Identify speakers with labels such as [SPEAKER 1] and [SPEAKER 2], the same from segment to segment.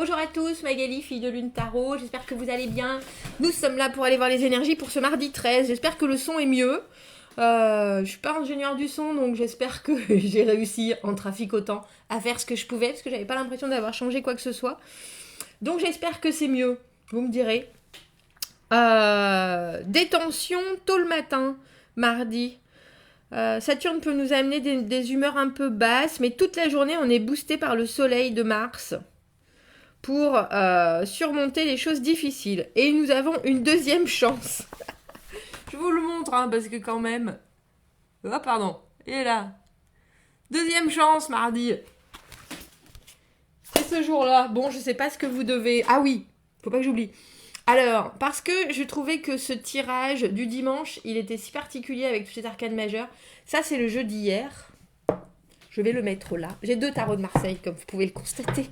[SPEAKER 1] Bonjour à tous, Magali, fille de Lune Tarot, j'espère que vous allez bien. Nous sommes là pour aller voir les énergies pour ce mardi 13, j'espère que le son est mieux. Je suis pas ingénieur du son, donc j'espère que j'ai réussi en traficotant à faire ce que je pouvais, parce que j'avais pas l'impression d'avoir changé quoi que ce soit. Donc j'espère que c'est mieux, vous me direz. Détention tôt le matin, mardi. Saturne peut nous amener des humeurs un peu basses, mais toute la journée on est boosté par le soleil de Mars pour surmonter les choses difficiles. Et nous avons une deuxième chance. Je vous le montre, hein, parce que quand même... Ah, pardon. Il est là. Deuxième chance, mardi. C'est ce jour-là. Bon, je sais pas ce que vous devez... Ah oui, faut pas que j'oublie. Alors, parce que je trouvais que ce tirage du dimanche, il était si particulier avec tous ces arcanes majeures. Ça, c'est le jeu d'hier. Je vais le mettre là. J'ai 2 tarots de Marseille, comme vous pouvez le constater.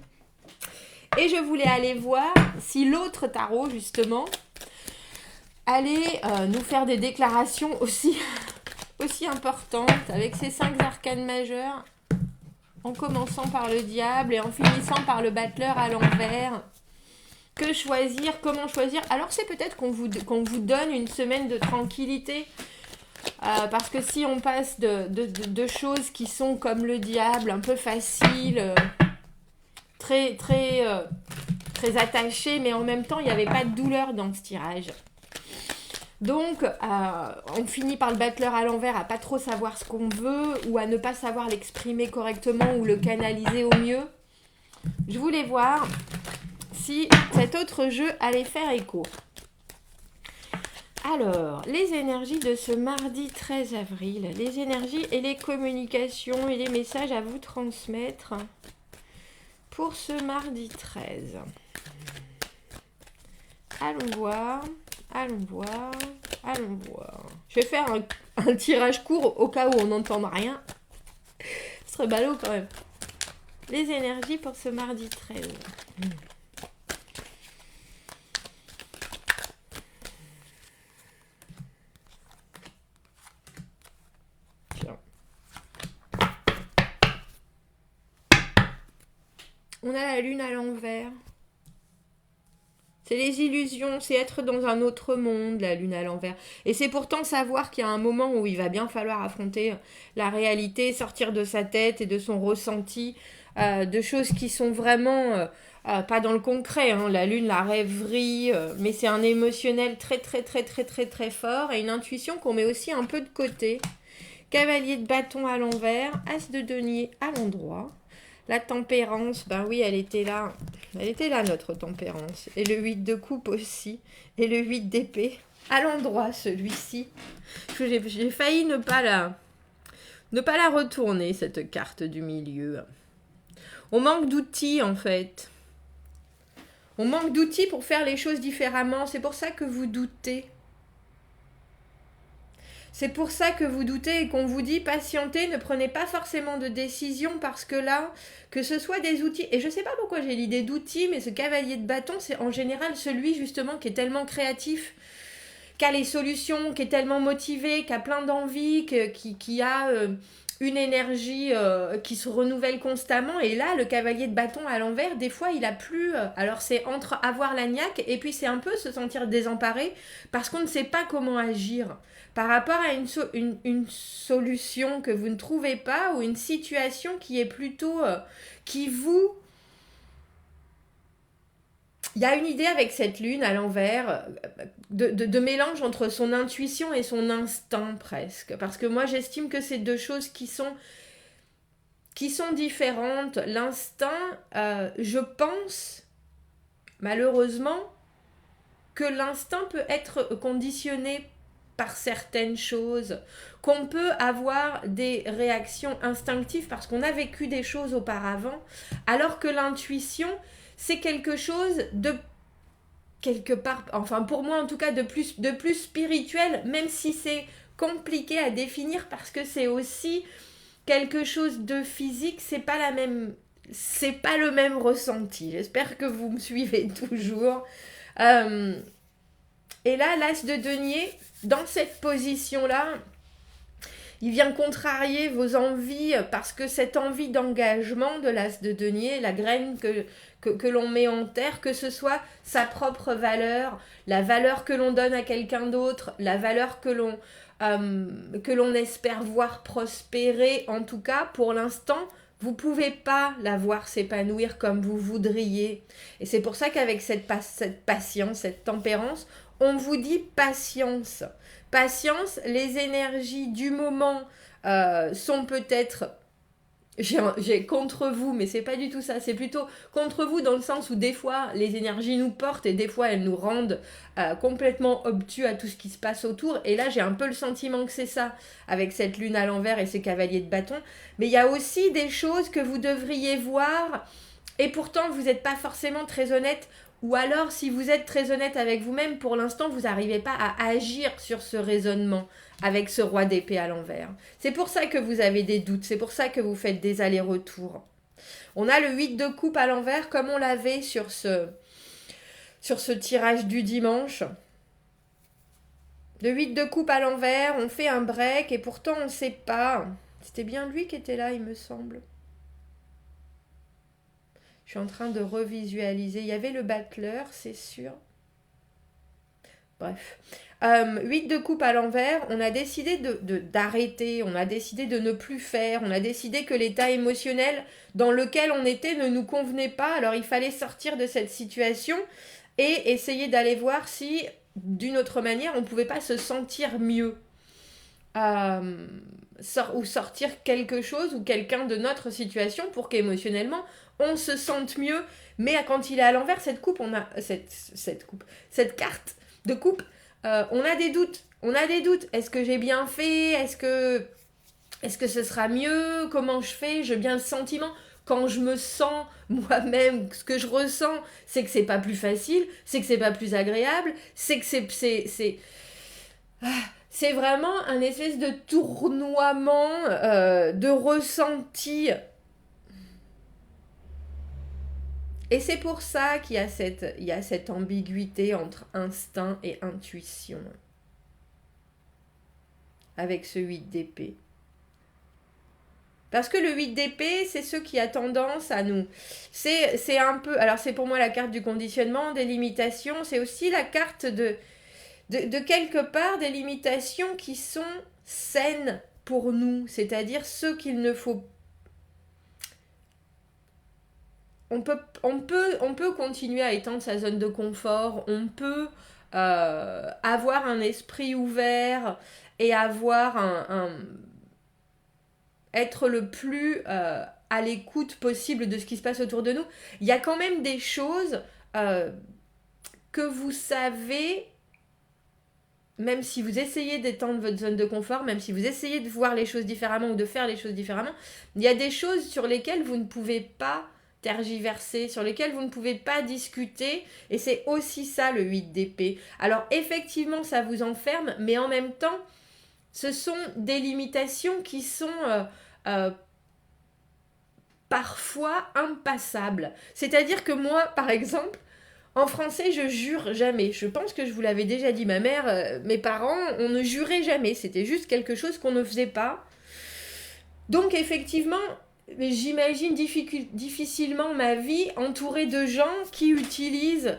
[SPEAKER 1] Et je voulais aller voir si l'autre tarot, justement, allait nous faire des déclarations aussi importantes, avec ces 5 arcanes majeures, en commençant par le diable et en finissant par le battleur à l'envers. Que choisir? Comment choisir? Alors c'est peut-être qu'on vous donne une semaine de tranquillité, parce que si on passe de choses qui sont comme le diable, un peu faciles, très attaché, mais en même temps, il n'y avait pas de douleur dans ce tirage. Donc, on finit par le battleur à l'envers, à pas trop savoir ce qu'on veut, ou à ne pas savoir l'exprimer correctement, ou le canaliser au mieux. Je voulais voir si cet autre jeu allait faire écho. Alors, les énergies de ce mardi 13 avril, les énergies et les communications et les messages à vous transmettre pour ce mardi 13. Allons voir. Je vais faire un tirage court au cas où on n'entend rien. Ce serait ballot quand même. Les énergies pour ce mardi 13. Tiens. On a la lune à l'envers. C'est les illusions, c'est être dans un autre monde, la lune à l'envers. Et c'est pourtant savoir qu'il y a un moment où il va bien falloir affronter la réalité, sortir de sa tête et de son ressenti, de choses qui sont vraiment pas dans le concret, hein. La lune, la rêverie, mais c'est un émotionnel très fort et une intuition qu'on met aussi un peu de côté. Cavalier de bâton à l'envers, as de denier à l'endroit. La tempérance, ben oui, elle était là. Elle était là, notre tempérance. Et le 8 de coupe aussi. Et le 8 d'épée. À l'endroit, celui-ci. J'ai failli ne pas la retourner, cette carte du milieu. On manque d'outils, en fait. On manque d'outils pour faire les choses différemment. C'est pour ça que vous doutez. C'est pour ça que vous doutez et qu'on vous dit patientez, ne prenez pas forcément de décision parce que là, que ce soit des outils, et je sais pas pourquoi j'ai l'idée d'outils, mais ce cavalier de bâton, c'est en général celui justement qui est tellement créatif, qui a les solutions, qui est tellement motivé, qui a plein d'envie, qui a une énergie qui se renouvelle constamment. Et là, le cavalier de bâton à l'envers, des fois, il a plus... alors, c'est entre avoir la niaque et puis c'est un peu se sentir désemparé parce qu'on ne sait pas comment agir par rapport à une solution que vous ne trouvez pas ou une situation qui est plutôt... qui vous... Il y a une idée avec cette lune à l'envers de mélange entre son intuition et son instinct presque. Parce que moi j'estime que c'est 2 choses qui sont différentes. L'instinct, je pense malheureusement que l'instinct peut être conditionné par certaines choses, qu'on peut avoir des réactions instinctives parce qu'on a vécu des choses auparavant, alors que l'intuition, c'est quelque chose de quelque part, enfin pour moi en tout cas, de plus spirituel, même si c'est compliqué à définir parce que c'est aussi quelque chose de physique, c'est pas le même ressenti. J'espère que vous me suivez toujours. Et là, l'as de denier, dans cette position-là, il vient contrarier vos envies parce que cette envie d'engagement de l'as de denier, la graine que l'on met en terre, que ce soit sa propre valeur, la valeur que l'on donne à quelqu'un d'autre, la valeur que l'on espère voir prospérer, en tout cas pour l'instant, vous ne pouvez pas la voir s'épanouir comme vous voudriez. Et c'est pour ça qu'avec cette patience, cette tempérance, on vous dit patience. Patience, les énergies du moment sont peut-être... J'ai contre vous, mais c'est pas du tout ça. C'est plutôt contre vous dans le sens où des fois les énergies nous portent et des fois elles nous rendent complètement obtus à tout ce qui se passe autour. Et là j'ai un peu le sentiment que c'est ça avec cette lune à l'envers et ces cavaliers de bâton. Mais il y a aussi des choses que vous devriez voir et pourtant vous n'êtes pas forcément très honnête. Ou alors si vous êtes très honnête avec vous-même, pour l'instant vous n'arrivez pas à agir sur ce raisonnement avec ce roi d'épée à l'envers. C'est pour ça que vous avez des doutes, c'est pour ça que vous faites des allers-retours. On a le 8 de coupe à l'envers comme on l'avait sur ce tirage du dimanche. Le 8 de coupe à l'envers, on fait un break et pourtant on ne sait pas. C'était bien lui qui était là, il me semble. Je suis en train de revisualiser. Il y avait le battleur, c'est sûr. Bref. 8 de coupe à l'envers, on a décidé d'arrêter, on a décidé de ne plus faire, on a décidé que l'état émotionnel dans lequel on était ne nous convenait pas, alors il fallait sortir de cette situation et essayer d'aller voir si, d'une autre manière, on ne pouvait pas se sentir mieux. Ou sortir quelque chose ou quelqu'un de notre situation pour qu'émotionnellement, on se sente mieux. Mais quand il est à l'envers, cette carte de coupe, on a des doutes. Est-ce que j'ai bien fait? Est-ce que ce sera mieux? Comment je fais? J'ai bien le sentiment. Quand je me sens moi-même, ce que je ressens, c'est que c'est pas plus facile, c'est que c'est pas plus agréable, c'est que c'est vraiment un espèce de tournoiement de ressenti. Et c'est pour ça qu'il y a cette ambiguïté entre instinct et intuition. Avec ce 8 d'épée. Parce que le 8 d'épée, c'est ce qui a tendance à nous... C'est un peu... Alors c'est pour moi la carte du conditionnement, des limitations. C'est aussi la carte de quelque part des limitations qui sont saines pour nous. C'est-à-dire ce qu'il ne faut pas. On peut continuer à étendre sa zone de confort, on peut avoir un esprit ouvert et avoir être le plus à l'écoute possible de ce qui se passe autour de nous. Il y a quand même des choses que vous savez, même si vous essayez d'étendre votre zone de confort, même si vous essayez de voir les choses différemment ou de faire les choses différemment, il y a des choses sur lesquelles vous ne pouvez pas tergiverser, sur lesquels vous ne pouvez pas discuter, et c'est aussi ça le 8 d'épée. Alors effectivement ça vous enferme, mais en même temps ce sont des limitations qui sont parfois impassables. C'est-à-dire que moi par exemple, en français je jure jamais, je pense que je vous l'avais déjà dit, ma mère, mes parents, on ne jurait jamais, c'était juste quelque chose qu'on ne faisait pas. Donc effectivement, j'imagine difficilement ma vie entourée de gens qui utilisent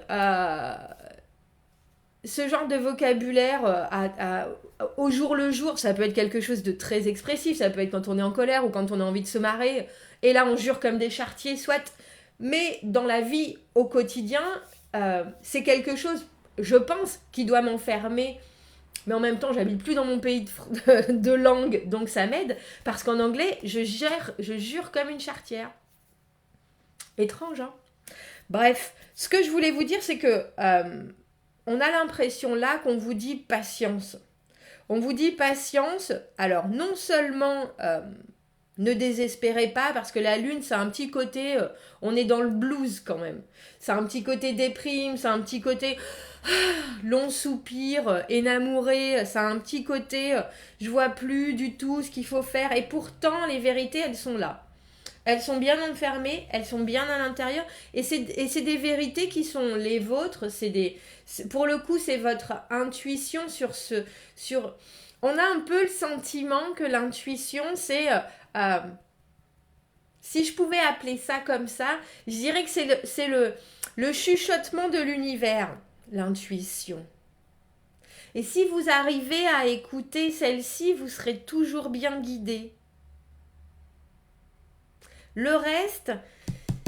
[SPEAKER 1] ce genre de vocabulaire au jour le jour. Ça peut être quelque chose de très expressif, ça peut être quand on est en colère ou quand on a envie de se marrer, et là on jure comme des charretiers, soit. Mais dans la vie au quotidien, c'est quelque chose, je pense, qui doit m'enfermer. Mais en même temps, j'habite plus dans mon pays de langue, donc ça m'aide, parce qu'en anglais, je jure comme une charretière. Étrange, hein? Bref, ce que je voulais vous dire, c'est que on a l'impression là qu'on vous dit patience. On vous dit patience, alors non seulement ne désespérez pas, parce que la lune, c'est un petit côté, on est dans le blues quand même. C'est un petit côté déprime, c'est un petit côté... long soupir, énamouré, ça a un petit côté, je vois plus du tout ce qu'il faut faire, et pourtant les vérités elles sont là. Elles sont bien enfermées, elles sont bien à l'intérieur, et c'est des vérités qui sont les vôtres, pour le coup c'est votre intuition sur on a un peu le sentiment que l'intuition, c'est... si je pouvais appeler ça comme ça, je dirais que le chuchotement de l'univers, l'intuition. Et si vous arrivez à écouter celle-ci, vous serez toujours bien guidé. Le reste,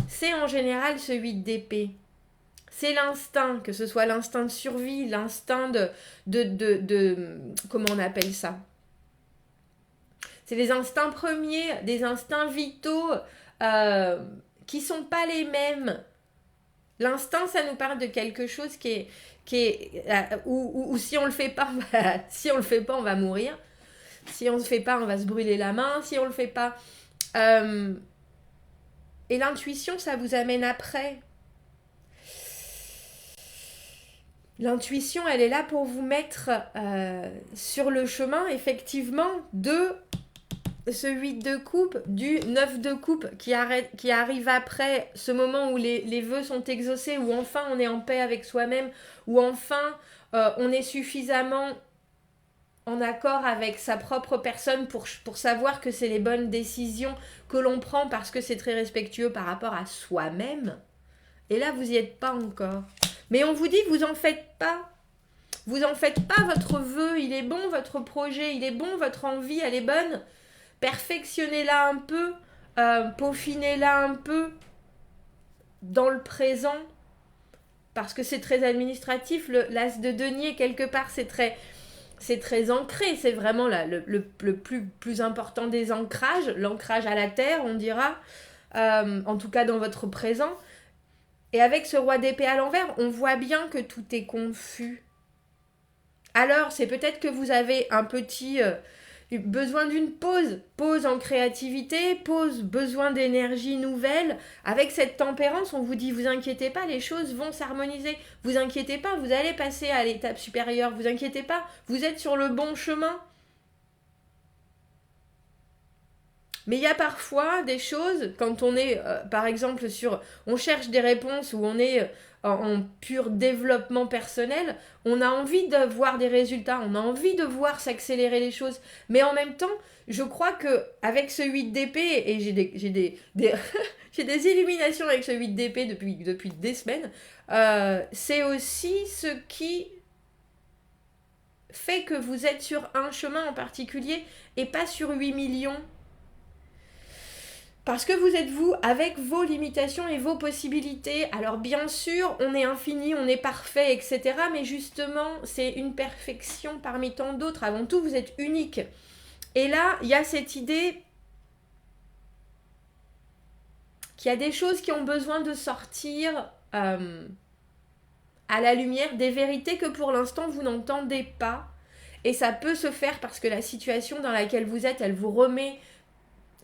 [SPEAKER 1] c'est en général ce 8 d'épée. C'est l'instinct, que ce soit l'instinct de survie, l'instinct de comment on appelle ça? C'est les instincts premiers, des instincts vitaux qui sont pas les mêmes. L'instinct, ça nous parle de quelque chose qui est où si on le fait pas, si on le fait pas, on va mourir. Si on le fait pas, on va se brûler la main. Si on le fait pas, et l'intuition, ça vous amène après. L'intuition, elle est là pour vous mettre sur le chemin, effectivement, de ce 8 de coupe, du 9 de coupe qui arrive après ce moment où les vœux sont exaucés, où enfin on est en paix avec soi-même, où enfin on est suffisamment en accord avec sa propre personne pour savoir que c'est les bonnes décisions que l'on prend parce que c'est très respectueux par rapport à soi-même. Et là, vous n'y êtes pas encore. Mais on vous dit, vous en faites pas. Vous en faites pas, votre vœu, il est bon, votre projet, il est bon, votre envie, elle est bonne. Perfectionnez-la un peu, peaufinez-la un peu dans le présent, parce que c'est très administratif. L'as de denier, quelque part, c'est très ancré. C'est vraiment le plus important des ancrages, l'ancrage à la terre, on dira, en tout cas dans votre présent. Et avec ce roi d'épée à l'envers, on voit bien que tout est confus. Alors, c'est peut-être que vous avez un petit besoin d'une pause en créativité, besoin d'énergie nouvelle. Avec cette tempérance, on vous dit, vous inquiétez pas, les choses vont s'harmoniser. Vous inquiétez pas, vous allez passer à l'étape supérieure. Vous inquiétez pas, vous êtes sur le bon chemin. Mais il y a parfois des choses, quand on est, par exemple, on cherche des réponses ou on est en pur développement personnel, on a envie de voir des résultats, on a envie de voir s'accélérer les choses. Mais en même temps, je crois que avec ce 8 d'épée, et j'ai des illuminations avec ce 8 d'épée depuis des semaines, c'est aussi ce qui fait que vous êtes sur un chemin en particulier et pas sur 8 millions. Parce que vous êtes vous, avec vos limitations et vos possibilités. Alors bien sûr, on est infini, on est parfait, etc. Mais justement, c'est une perfection parmi tant d'autres. Avant tout, vous êtes unique. Et là, il y a cette idée qu'il y a des choses qui ont besoin de sortir à la lumière, des vérités que pour l'instant, vous n'entendez pas. Et ça peut se faire parce que la situation dans laquelle vous êtes, elle vous remet...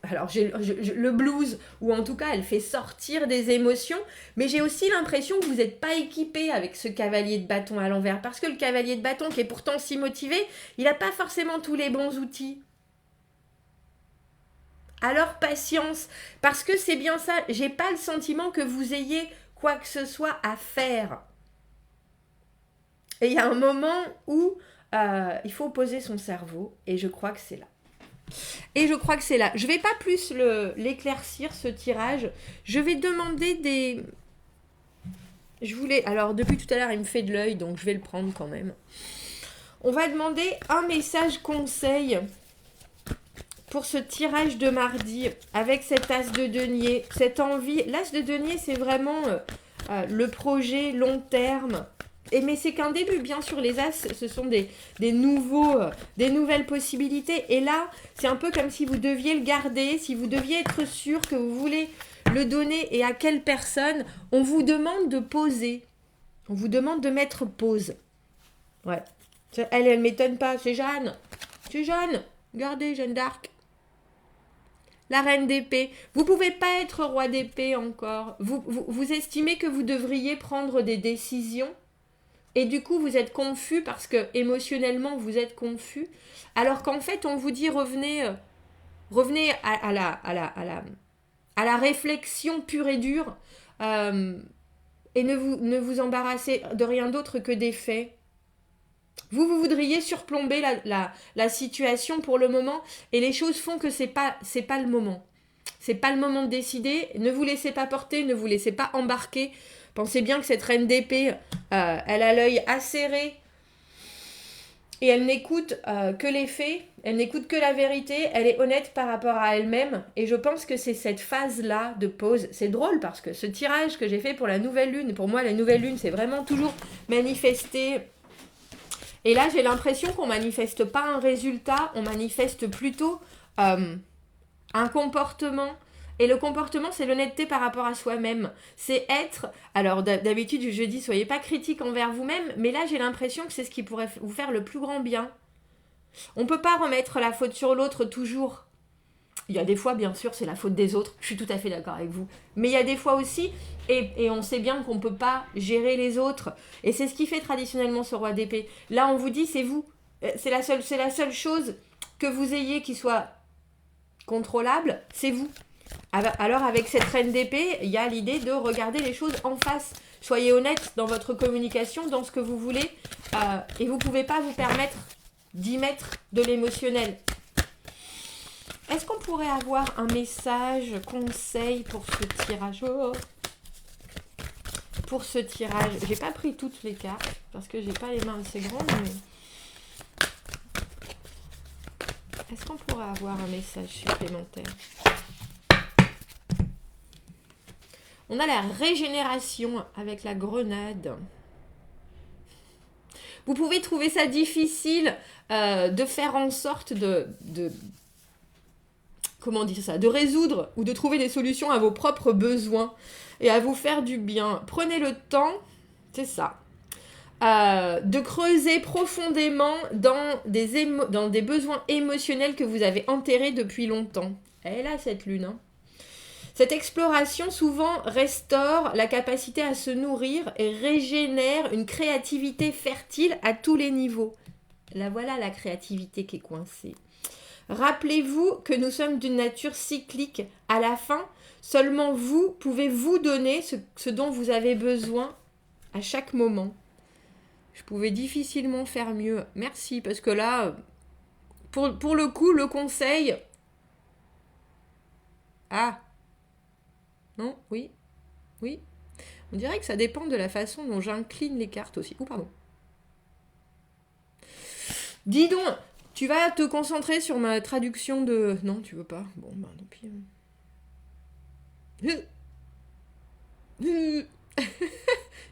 [SPEAKER 1] Alors j'ai le blues, ou en tout cas elle fait sortir des émotions, mais j'ai aussi l'impression que vous n'êtes pas équipé avec ce cavalier de bâton à l'envers, parce que le cavalier de bâton qui est pourtant si motivé, il n'a pas forcément tous les bons outils. Alors patience, parce que c'est bien ça, j'ai pas le sentiment que vous ayez quoi que ce soit à faire. Et il y a un moment où il faut poser son cerveau, et je crois que c'est là. Et je crois que c'est là. Je vais pas plus l'éclaircir, ce tirage. Je vais demander des... Alors, depuis tout à l'heure, il me fait de l'œil, donc je vais le prendre quand même. On va demander un message conseil pour ce tirage de mardi, avec cet as de denier, cette envie. L'as de denier, c'est vraiment le projet long terme. Mais c'est qu'un début, bien sûr, les as, ce sont des nouvelles possibilités. Et là, c'est un peu comme si vous deviez le garder, si vous deviez être sûr que vous voulez le donner et à quelle personne. On vous demande de poser. On vous demande de mettre pause. Ouais. Elle m'étonne pas. C'est Jeanne. C'est Jeanne. Regardez, Jeanne d'Arc. La reine d'épée. Vous pouvez pas être roi d'épée encore. Vous estimez que vous devriez prendre des décisions. Et du coup, vous êtes confus parce que émotionnellement, vous êtes confus. Alors qu'en fait, on vous dit revenez à la réflexion pure et dure et ne vous embarrassez de rien d'autre que des faits. Vous voudriez surplomber la situation pour le moment et les choses font que c'est pas le moment. C'est pas le moment de décider. Ne vous laissez pas porter, ne vous laissez pas embarquer. Pensez bien que cette reine d'épée, elle a l'œil acéré et elle n'écoute que les faits, elle n'écoute que la vérité, elle est honnête par rapport à elle-même. Et je pense que c'est cette phase-là de pause. C'est drôle parce que ce tirage que j'ai fait pour la nouvelle lune, pour moi la nouvelle lune, c'est vraiment toujours manifester. Et là, j'ai l'impression qu'on manifeste pas un résultat, on manifeste plutôt un comportement. Et le comportement, c'est l'honnêteté par rapport à soi-même. C'est être... Alors, d'habitude, je dis, soyez pas critique envers vous-même, mais là, j'ai l'impression que c'est ce qui pourrait vous faire le plus grand bien. On peut pas remettre la faute sur l'autre toujours. Il y a des fois, bien sûr, c'est la faute des autres. Je suis tout à fait d'accord avec vous. Mais il y a des fois aussi, et on sait bien qu'on peut pas gérer les autres. Et c'est ce qui fait traditionnellement ce roi d'épée. Là, on vous dit, c'est vous. C'est la seule chose que vous ayez qui soit contrôlable, c'est vous. Alors avec cette reine d'épée, il y a l'idée de regarder les choses en face. Soyez honnête dans votre communication, dans ce que vous voulez, et vous ne pouvez pas vous permettre d'y mettre de l'émotionnel. Est-ce qu'on pourrait avoir un message, conseil pour ce tirage? Pour ce tirage, j'ai pas pris toutes les cartes parce que j'ai pas les mains assez grandes, mais est-ce qu'on pourrait avoir un message supplémentaire? On a la régénération avec la grenade. Vous pouvez trouver ça difficile de faire en sorte comment dire ça, de résoudre ou de trouver des solutions à vos propres besoins et à vous faire du bien. Prenez le temps, c'est ça, de creuser profondément dans des besoins émotionnels que vous avez enterrés depuis longtemps. Elle est là, cette lune, hein. Cette exploration souvent restaure la capacité à se nourrir et régénère une créativité fertile à tous les niveaux. Là voilà la créativité qui est coincée. Rappelez-vous que nous sommes d'une nature cyclique. À la fin, seulement vous pouvez vous donner ce dont vous avez besoin à chaque moment. Je pouvais difficilement faire mieux. Merci, parce que là, pour le coup, le conseil... Ah, non, oui, oui. On dirait que ça dépend de la façon dont j'incline les cartes aussi. Oh, pardon. Dis donc, tu vas te concentrer sur ma traduction de... Non, tu veux pas? Bon, ben tant pis.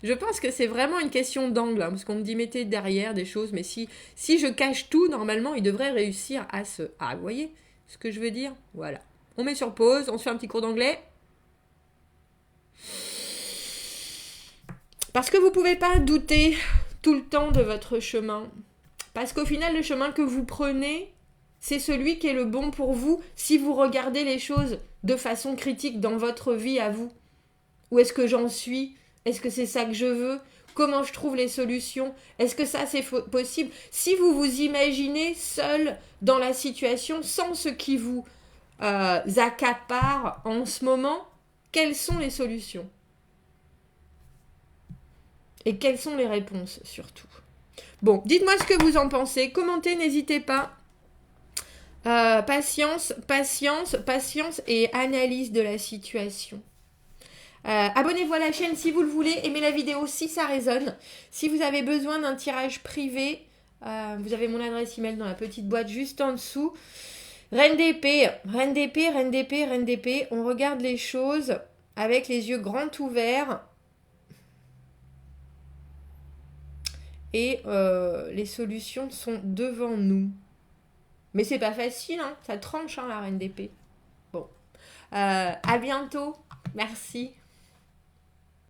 [SPEAKER 1] Je pense que c'est vraiment une question d'angle, hein, parce qu'on me dit mettez derrière des choses, mais si je cache tout, normalement, il devrait réussir à se... Ah, vous voyez ce que je veux dire? Voilà. On met sur pause, on se fait un petit cours d'anglais. Parce que vous ne pouvez pas douter tout le temps de votre chemin. Parce qu'au final, le chemin que vous prenez, c'est celui qui est le bon pour vous si vous regardez les choses de façon critique dans votre vie à vous. Où est-ce que j'en suis? Est-ce que c'est ça que je veux? Comment je trouve les solutions? Est-ce que ça c'est possible? Si vous vous imaginez seul dans la situation sans ce qui vous accapare en ce moment, quelles sont les solutions? Et quelles sont les réponses surtout? Bon, dites-moi ce que vous en pensez. Commentez, n'hésitez pas. Patience et analyse de la situation. Abonnez-vous à la chaîne si vous le voulez. Aimez la vidéo si ça résonne. Si vous avez besoin d'un tirage privé, vous avez mon adresse email dans la petite boîte juste en dessous. Reine d'épée. On regarde les choses avec les yeux grands ouverts. Et les solutions sont devant nous. Mais c'est pas facile, hein. Ça tranche, hein, la reine d'épée. Bon. À bientôt. Merci.